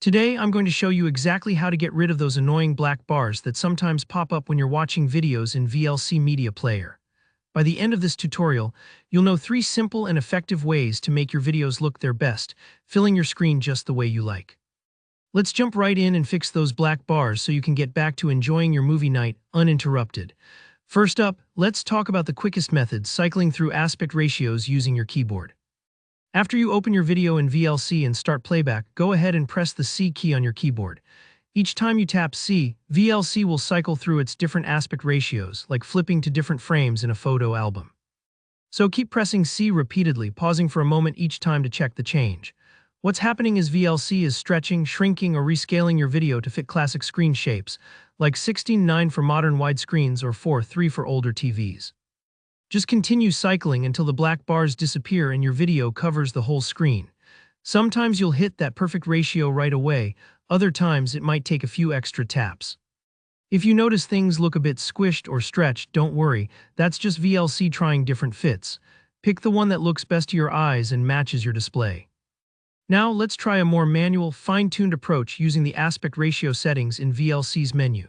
Today, I'm going to show you exactly how to get rid of those annoying black bars that sometimes pop up when you're watching videos in VLC Media Player. By the end of this tutorial, you'll know 3 simple and effective ways to make your videos look their best, filling your screen just the way you like. Let's jump right in and fix those black bars so you can get back to enjoying your movie night uninterrupted. First up, let's talk about the quickest method, cycling through aspect ratios using your keyboard. After you open your video in VLC and start playback, go ahead and press the C key on your keyboard. Each time you tap C, VLC will cycle through its different aspect ratios, like flipping to different frames in a photo album. So keep pressing C repeatedly, pausing for a moment each time to check the change. What's happening is VLC is stretching, shrinking, or rescaling your video to fit classic screen shapes, like 16:9 for modern widescreens or 4:3 for older TVs. Just continue cycling until the black bars disappear and your video covers the whole screen. Sometimes you'll hit that perfect ratio right away, other times it might take a few extra taps. If you notice things look a bit squished or stretched, don't worry, that's just VLC trying different fits. Pick the one that looks best to your eyes and matches your display. Now let's try a more manual, fine-tuned approach using the aspect ratio settings in VLC's menu.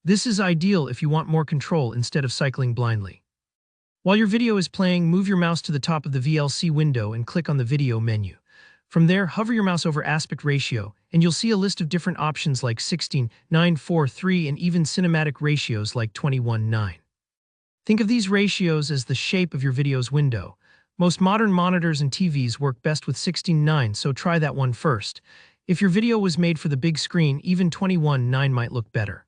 This is ideal if you want more control instead of cycling blindly. While your video is playing, move your mouse to the top of the VLC window and click on the video menu. From there, hover your mouse over aspect ratio, and you'll see a list of different options like 16:9, 4:3, and even cinematic ratios like 21:9. Think of these ratios as the shape of your video's window. Most modern monitors and TVs work best with 16:9, so try that one first. If your video was made for the big screen, even 21:9 might look better.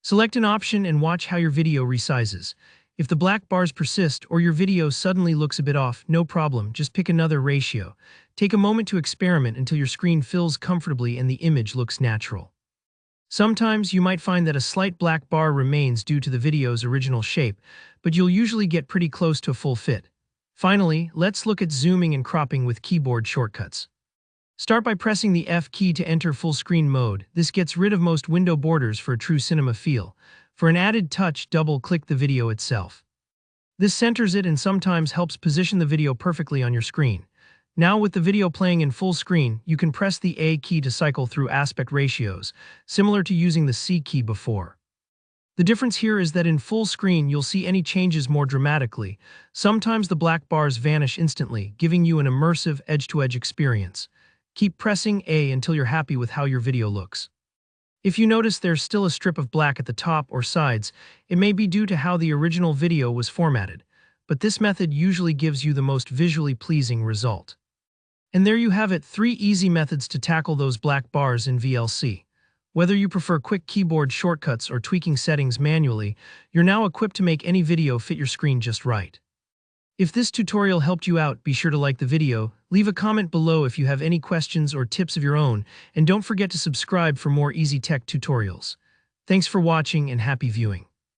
Select an option and watch how your video resizes. If the black bars persist or your video suddenly looks a bit off, no problem, just pick another ratio. Take a moment to experiment until your screen fills comfortably and the image looks natural. Sometimes you might find that a slight black bar remains due to the video's original shape, but you'll usually get pretty close to a full fit. Finally, let's look at zooming and cropping with keyboard shortcuts. Start by pressing the F key to enter full screen mode. This gets rid of most window borders for a true cinema feel. For an added touch, double-click the video itself. This centers it and sometimes helps position the video perfectly on your screen. Now with the video playing in full screen, you can press the A key to cycle through aspect ratios, similar to using the C key before. The difference here is that in full screen, you'll see any changes more dramatically. Sometimes the black bars vanish instantly, giving you an immersive edge-to-edge experience. Keep pressing A until you're happy with how your video looks. If you notice there's still a strip of black at the top or sides, it may be due to how the original video was formatted, but this method usually gives you the most visually pleasing result. And there you have it, 3 easy methods to tackle those black bars in VLC. Whether you prefer quick keyboard shortcuts or tweaking settings manually, you're now equipped to make any video fit your screen just right. If this tutorial helped you out, be sure to like the video, leave a comment below if you have any questions or tips of your own, and don't forget to subscribe for more easy tech tutorials. Thanks for watching and happy viewing.